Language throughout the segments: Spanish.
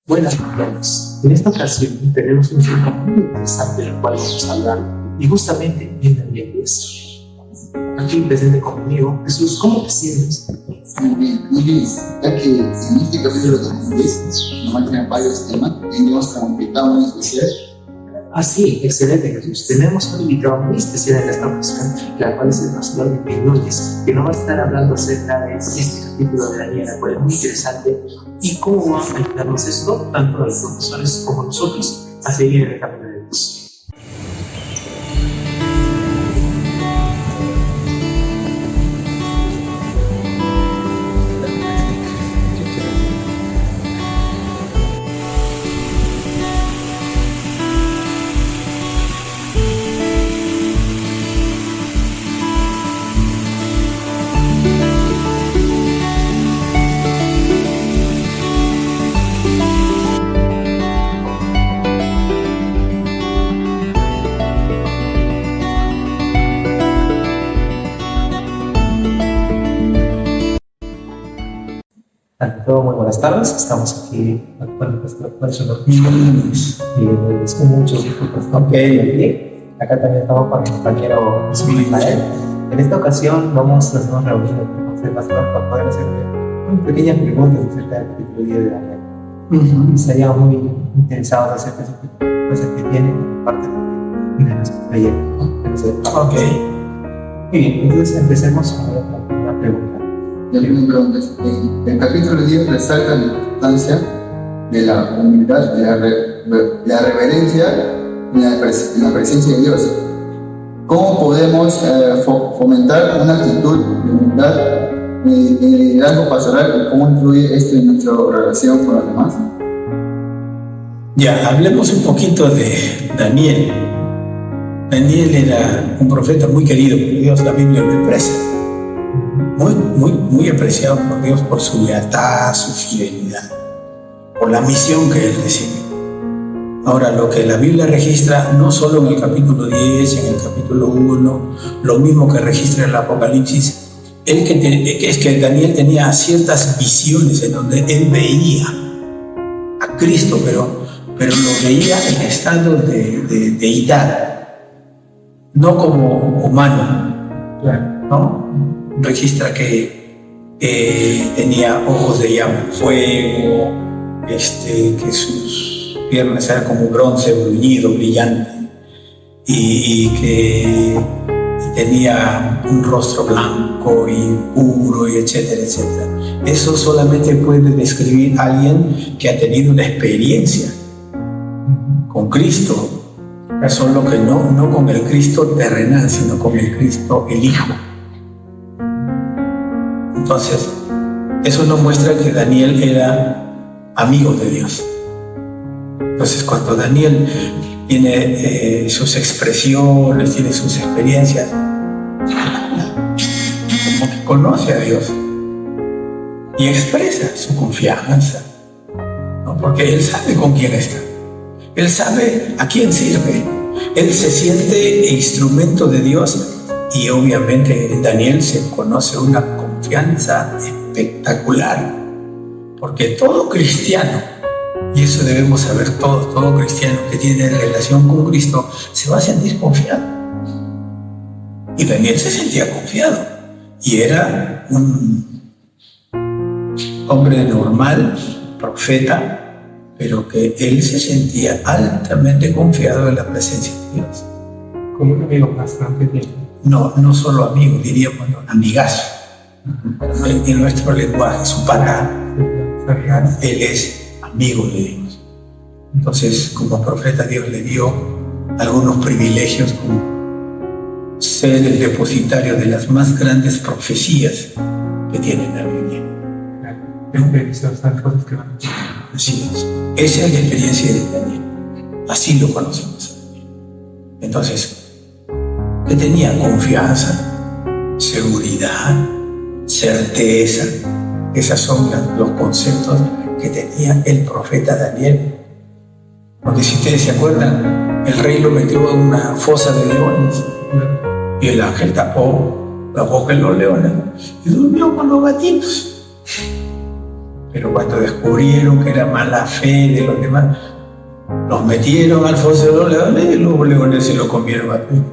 Buenas mañanas. En esta ocasión tenemos un tema muy interesante del cual vamos a hablar, y justamente viene el día 10. Aquí presente conmigo, Jesús, ¿cómo te sientes? Muy bien, ya que en este capítulo de 10 nos mantienen varios temas, tenemos como invitado muy especial. Ah, sí, excelente, Jesús. Tenemos un invitado muy especial en esta ocasión, la cual es el pastor Miguel Núñez, que nos va a estar hablando acerca de este capítulo de Daniel, la cual es muy interesante, y cómo va a ayudarnos esto, tanto a los profesores como a nosotros, a seguir en el camino de Dios. Ante todo, muy buenas tardes. Estamos aquí con nuestro profesor Miguel Núñez, y le agradezco mucho por estar aquí. Acá también estamos con mi compañero Ismael. En esta ocasión nos hemos reunido con José Pastor para poder hacer unas pequeñas preguntas acerca del capítulo 10 de Daniel. Estaríamos muy interesados acerca de cosas que tienen por parte de nuestro proyecto. Ok. Muy bien, entonces empecemos con la primera pregunta. La primera pregunta es, el capítulo 10 resalta la importancia de la humildad, de la reverencia y la presencia de Dios. ¿Cómo podemos fomentar una actitud de humildad en el liderazgo pastoral y cómo influye esto en nuestra relación con los demás? Ya, hablemos un poquito de Daniel. Daniel era un profeta muy querido por Dios, la Biblia lo expresa. Muy apreciado por Dios por su lealtad, su fidelidad, por la misión que él recibe. Ahora, lo que la Biblia registra, no solo en el capítulo 10, en el capítulo 1, lo mismo que registra el Apocalipsis, es que Daniel tenía ciertas visiones en donde él veía a Cristo, pero lo veía en estado de deidad, no como humano, ¿no? Registra que tenía ojos de llama, fuego, que sus piernas eran como bronce bruñido, brillante, y que tenía un rostro blanco y puro, y etcétera, etcétera. Eso solamente puede describir a alguien que ha tenido una experiencia con Cristo, solo que no con el Cristo terrenal, sino con el Cristo, el Hijo. Entonces, eso nos muestra que Daniel era amigo de Dios. Entonces, cuando Daniel tiene sus expresiones, tiene sus experiencias, como que conoce a Dios y expresa su confianza, ¿no? Porque él sabe con quién está, él sabe a quién sirve, él se siente instrumento de Dios. Y obviamente en Daniel se conoce una confianza espectacular, porque todo cristiano, y eso debemos saber todos, todo cristiano que tiene relación con Cristo se va a sentir confiado. Y Daniel se sentía confiado, y era un hombre normal, profeta, pero que él se sentía altamente confiado en la presencia de Dios. Como un amigo bastante tiempo. No solo amigo, diríamos, amigazo. En nuestro lenguaje, su pana. Él es amigo de Dios. Entonces, como profeta, Dios le dio algunos privilegios, como ser el depositario de las más grandes profecías que tiene la Biblia. Así es. Esa es la experiencia de Daniel. Así lo conocemos a Daniel. Entonces, que tenía confianza, seguridad, certeza. Esos son los conceptos que tenía el profeta Daniel. Porque si ustedes se acuerdan, el rey lo metió en una fosa de leones y el ángel tapó la boca de los leones y durmió con los gatitos. Pero cuando descubrieron que era mala fe de los demás, los metieron al foso de los leones y los leones se lo comieron a todos.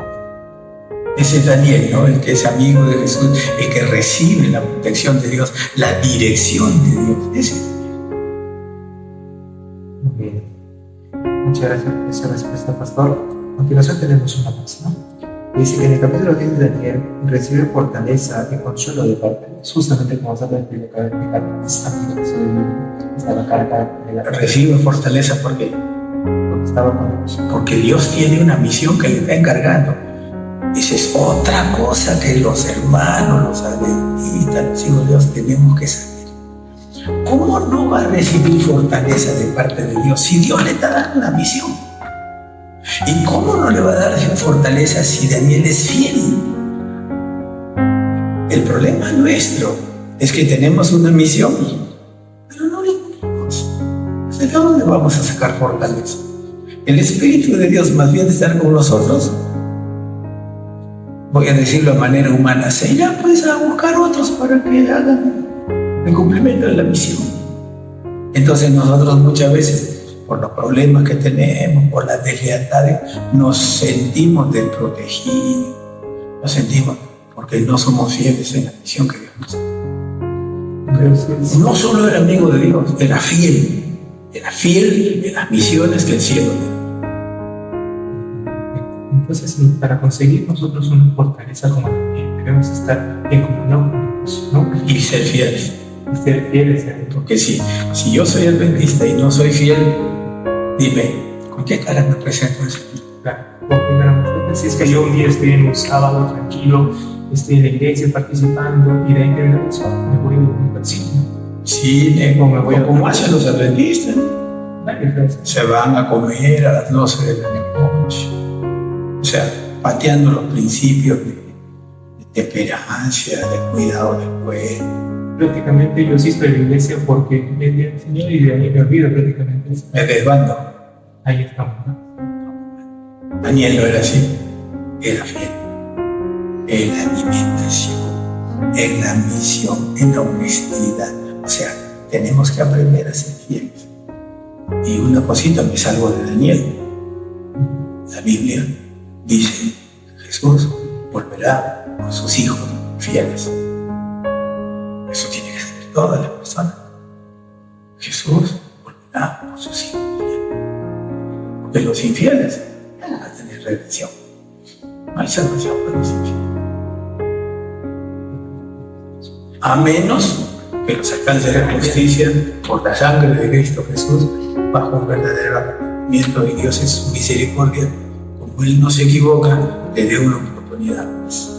Ese es Daniel, ¿no? El que es amigo de Jesús, el que recibe la protección de Dios, la dirección de Dios. Ese es Daniel. Muy bien. Muchas gracias por esa respuesta, pastor. A continuación tenemos una más, ¿no? Dice que en el capítulo 10 de Daniel recibe fortaleza y consuelo de parte de Dios, justamente como se lo explico cada vez que estaba cara a cara con él. Recibe fortaleza porque Estaba con Dios. Porque Dios tiene una misión que le está encargando. Esa es otra cosa que los hermanos, los adventistas, los hijos de Dios tenemos que saber. ¿Cómo no va a recibir fortaleza de parte de Dios si Dios le está dando una misión? ¿Y cómo no le va a dar fortaleza si Daniel es fiel? El problema nuestro es que tenemos una misión, pero no la cumplimos. ¿De dónde vamos a sacar fortaleza? El Espíritu de Dios, más bien de estar con nosotros, voy a decirlo de manera humana, se irá pues a buscar otros para que hagan el cumplimiento de la misión. Entonces nosotros muchas veces, por los problemas que tenemos, por las deslealtades, nos sentimos desprotegidos, nos sentimos porque no somos fieles en la misión que Dios nos da. No solo era amigo de Dios, era fiel en las misiones que el cielo le da. Entonces, para conseguir nosotros una fortaleza como Daniel, debemos estar en comunión con Dios, ¿no? Y ser fieles. Y ser fieles a Él. Porque si yo soy adventista y no soy fiel, dime, ¿con qué cara me presento a ese día? Claro, porque si es que yo un día estoy en un sábado tranquilo, estoy en la iglesia participando y de ahí me voy a un taxi. Sí, como hacen los adventistas. Se van a comer a las 12 de la noche. O sea, pateando los principios de temperancia, de cuidado del pueblo. Prácticamente yo asisto a la iglesia porque me dio el Señor y de ahí me olvido prácticamente. Me desbando. Ahí estamos, ¿no? Daniel no era así, era fiel. En la alimentación, en la misión, en la honestidad. O sea, tenemos que aprender a ser fieles. Y una cosita me salvo de Daniel. La Biblia dice que Jesús volverá con sus hijos fieles. Eso tiene que ser todas las personas. Jesús volverá con sus hijos fieles. Porque los infieles no van a tener redención. No hay salvación para los infieles. A menos que los alcance la justicia por la sangre de Cristo Jesús bajo un verdadero arrepentimiento, y Dios en su misericordia, como Él no se equivoca, le dé una oportunidad más.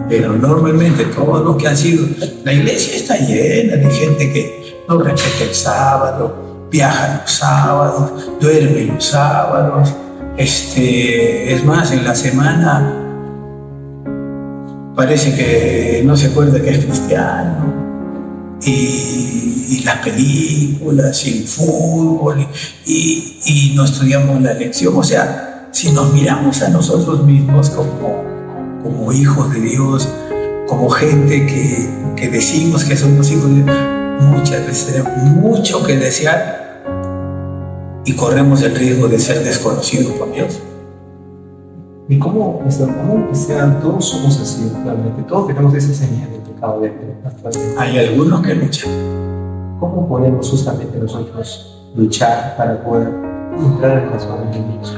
Pero normalmente todos los que han sido, la iglesia está llena de gente que no respeta el sábado, viaja los sábados, duerme los sábados, es más, en la semana parece que no se acuerda que es cristiano. Y las películas, y el fútbol, y no estudiamos la lección. O sea, si nos miramos a nosotros mismos como hijos de Dios, como gente que decimos que somos hijos de Dios, muchas veces tenemos mucho que desear y corremos el riesgo de ser desconocidos por Dios. ¿Y cómo todos somos así realmente? Todos tenemos ese señal de pecado dentro. Hay algunos que luchan. ¿Cómo podemos justamente nosotros luchar para poder entrar en las manos de Dios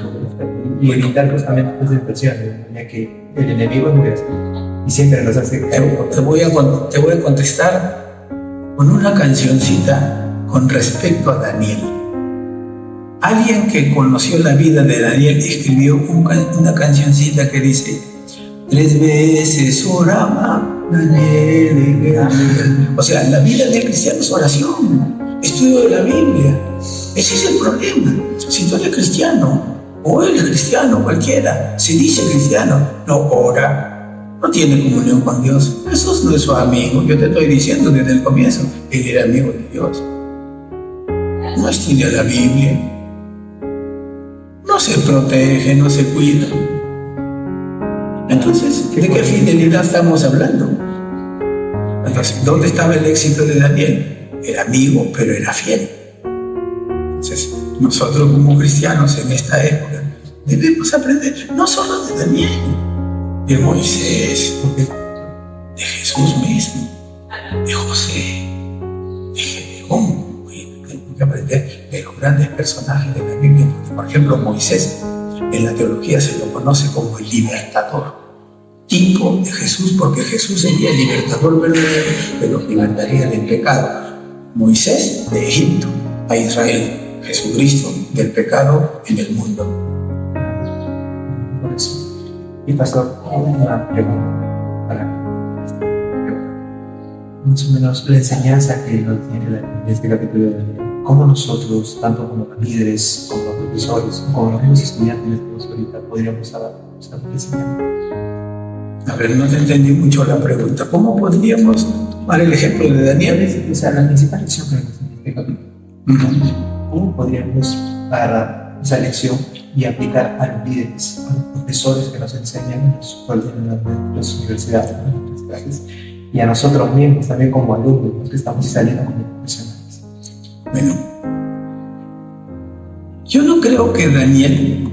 y evitar justamente estas tentaciones, ya que el enemigo es muy así y siempre nos hace... Te voy a contestar con una cancioncita con respecto a Daniel. Alguien que conoció la vida de Daniel escribió una cancioncita que dice: 3 veces oraba Daniel. O sea, la vida del cristiano es oración, estudio de la Biblia. Ese es el problema. Si tú eres cristiano, o eres cristiano, cualquiera, se dice cristiano, no ora, no tiene comunión con Dios. Jesús no es su amigo. Yo te estoy diciendo desde el comienzo, él era amigo de Dios. No estudia la Biblia, no se protege, no se cuida. Entonces, ¿de qué fidelidad estamos hablando? Entonces, ¿dónde estaba el éxito de Daniel? era amigo, pero era fiel. Entonces, nosotros como cristianos en esta época debemos aprender no solo de Daniel, de Moisés, de Jesús mismo, de José, de Gedeón. Tenemos que aprender de los grandes personajes de la Biblia. Por ejemplo, Moisés, en la teología se lo conoce como el libertador, tipo de Jesús, porque Jesús sería el libertador verdadero que los libertaría del pecado. Moisés de Egipto a Israel, Jesucristo del pecado en el mundo. Por eso. Y pastor, una pregunta para más o menos la enseñanza que nos tiene en este capítulo de Daniel. ¿Cómo nosotros, tanto como profesores, como profesores, como los mismos estudiantes que ahorita podríamos adaptar enseñanza? A ver, no te entendí mucho la pregunta. ¿Cómo podríamos tomar el ejemplo de Daniel? O sea, la principal lección que nos tiene este capítulo. ¿Cómo podríamos dar esa lección y aplicar a los líderes, a los profesores que nos enseñan en las universidades, en las clases, y a nosotros mismos también como alumnos, los que estamos saliendo como profesionales? Bueno, yo no creo que Daniel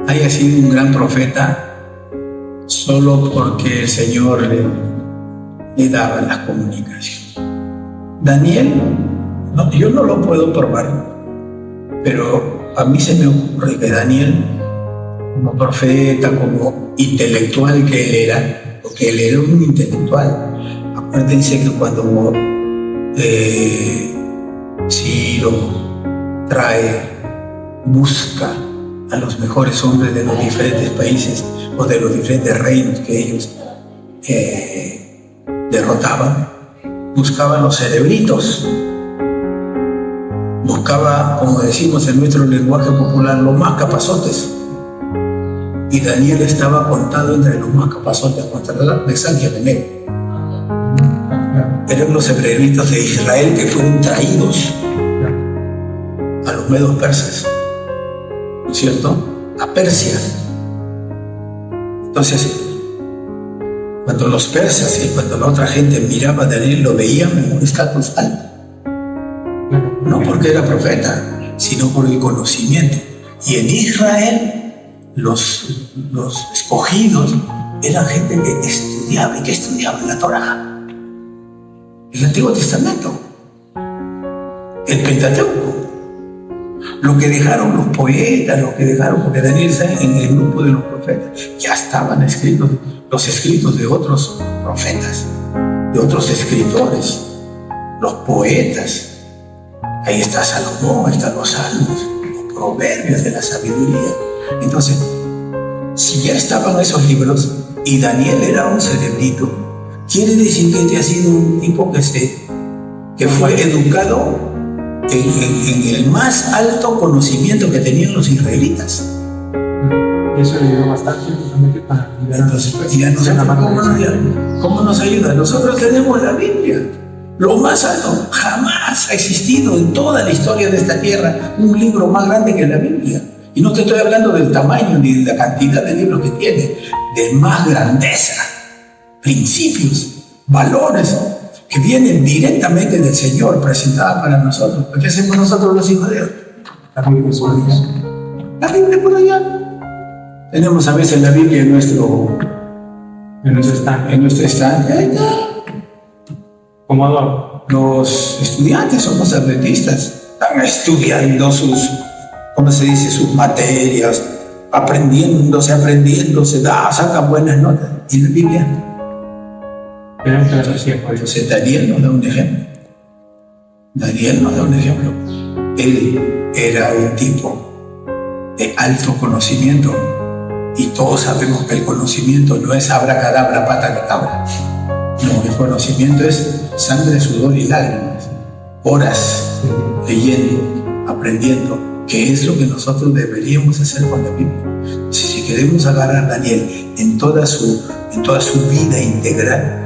haya sido un gran profeta solo porque el Señor le daba las comunicaciones. Daniel, no, yo no lo puedo probar, pero a mí se me ocurre que Daniel, como profeta, como intelectual que él era, porque él era un intelectual. Acuérdense que cuando Ciro busca a los mejores hombres de los diferentes países o de los diferentes reinos que ellos derrotaban, buscaba los cerebritos, buscaba, como decimos en nuestro lenguaje popular, los más capazotes. Y Daniel estaba contado entre los más capazotes contra la Alexandria de Negro. Eran los cerebritos de Israel que fueron traídos a los medos persas, ¿no es cierto?, a Persia. Entonces, cuando los persas y cuando la otra gente miraba a Daniel, lo veían en un estatus alto. No porque era profeta, sino por el conocimiento. Y en Israel, los escogidos eran gente que estudiaba. ¿Y que estudiaba? La Torá, el Antiguo Testamento, el Pentateuco. Lo que dejaron los poetas, lo que dejaron, porque Daniel está en el grupo de los profetas, ya estaban escritos los escritos de otros profetas, de otros escritores, los poetas. Ahí está Salomón, ahí están los salmos, los proverbios de la sabiduría. Entonces, si ya estaban esos libros y Daniel era un cerebrito, quiere decir que este ha sido un tipo que fue educado en el más alto conocimiento que tenían los israelitas. Y eso le ayudó bastante justamente para ayudar. Entonces, ¿y a nosotros cómo nos ayuda? Nosotros tenemos la Biblia. Lo más alto, jamás ha existido en toda la historia de esta tierra un libro más grande que la Biblia. Y no te estoy hablando del tamaño ni de la cantidad de libros que tiene, de más grandeza, principios, valores que vienen directamente del Señor, presentada para nosotros. ¿Qué hacemos nosotros los hijos de Dios? La Biblia por allá. La Biblia por allá. Tenemos a veces la Biblia en nuestro estante. Ahí está. Como adorno. Los estudiantes son los adventistas. Están estudiando sus materias, aprendiéndose, sacan buenas notas. ¿Y la Biblia? Entonces Daniel nos da un ejemplo. Él era un tipo de alto conocimiento, y todos sabemos que el conocimiento no es abracadabra, pata de cabra. No, el conocimiento es sangre, sudor y lágrimas, horas leyendo, aprendiendo, que es lo que nosotros deberíamos hacer con la Biblia. Si queremos agarrar a Daniel en toda su vida integral,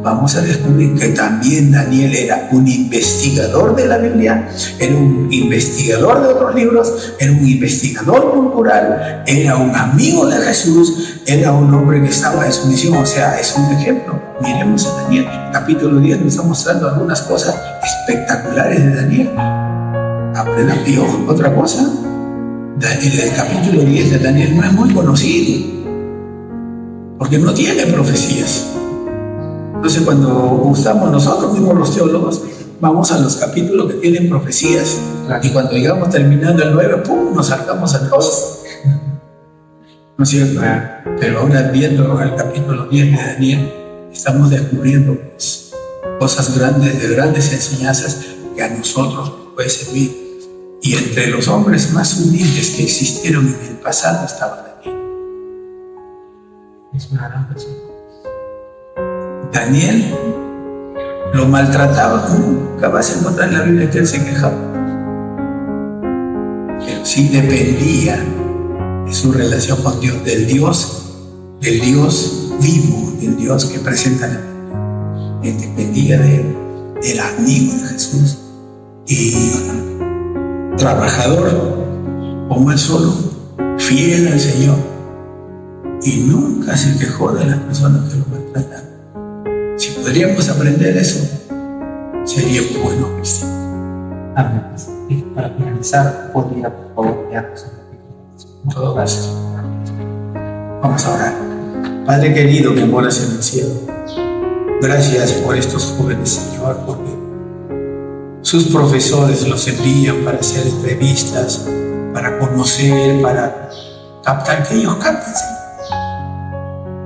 vamos a descubrir que también Daniel era un investigador de la Biblia, era un investigador de otros libros, era un investigador cultural, era un amigo de Jesús, era un hombre que estaba en su misión. O sea, es un ejemplo. Miremos a Daniel, capítulo 10 nos está mostrando algunas cosas espectaculares de Daniel. Aprendan otra cosa. El capítulo 10 de Daniel no es muy conocido, porque no tiene profecías. Entonces, cuando gustamos nosotros mismos los teólogos, vamos a los capítulos que tienen profecías. Y cuando llegamos terminando el 9, ¡pum!, nos saltamos al 2. ¿No es cierto? Pero ahora, viendo el capítulo 10 de Daniel, estamos descubriendo pues, cosas grandes, de grandes enseñanzas que a nosotros nos puede servir. Y entre los hombres más humildes que existieron en el pasado estaba Daniel. Es una gran persona. Daniel lo maltrataba. Nunca vas a encontrar en la Biblia que él se quejaba. Pero sí dependía de su relación con Dios, del Dios vivo, del Dios que presenta la Biblia. Él dependía de él, era amigo de Jesús y trabajador como él solo, fiel al Señor, y nunca se quejó de las personas que lo maltrataban. Si podríamos aprender eso, sería un buen cristiano. Amén. Y para finalizar, podría por favor guiarnos en la Todo esto. Vamos a orar. Padre querido que moras en el cielo, gracias por estos jóvenes, Señor, porque sus profesores los envían para hacer entrevistas, para conocer, para captar, que ellos capten, Señor.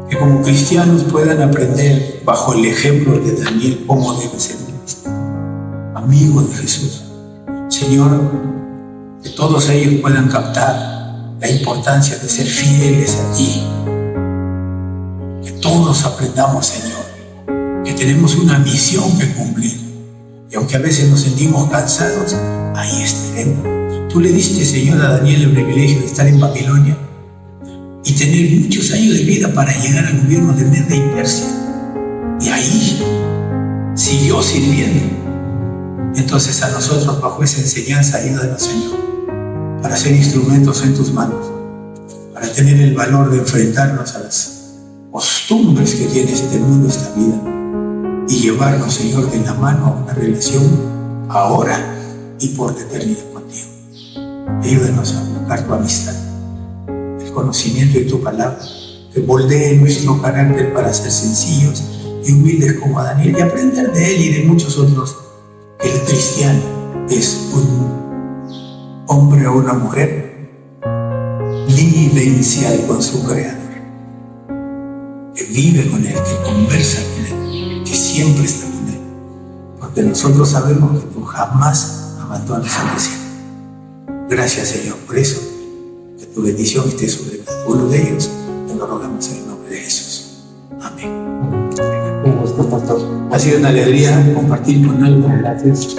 Que como cristianos puedan aprender bajo el ejemplo de Daniel cómo debe ser un cristiano, amigo de Jesús. Señor, que todos ellos puedan captar la importancia de ser fieles a ti. Que todos aprendamos, Señor, que tenemos una misión que cumplir. Y aunque a veces nos sentimos cansados, ahí estaremos. Tú le diste, Señor, a Daniel el privilegio de estar en Babilonia y tener muchos años de vida para llegar al gobierno de Media y Persia. Y ahí siguió sirviendo. Entonces a nosotros, bajo esa enseñanza, ayúdanos, Señor, para ser instrumentos en tus manos, para tener el valor de enfrentarnos a las costumbres que tiene este mundo, esta vida, y llevarnos, Señor, de la mano a una relación ahora y por la eternidad contigo. Ayúdanos a buscar tu amistad, el conocimiento de tu palabra, que moldee nuestro carácter para ser sencillos y humildes como Daniel, y aprender de él y de muchos otros que el cristiano es un hombre o una mujer vivencial con su Creador, que vive con él, que conversa con él, que siempre está con él, porque nosotros sabemos que tú jamás abandonas al desierto. Gracias, Señor, por eso, que tu bendición esté sobre cada uno de ellos. Te lo rogamos en el nombre de Jesús. Amén. Un gusto, pastor. Ha sido una alegría compartir con algo Gracias.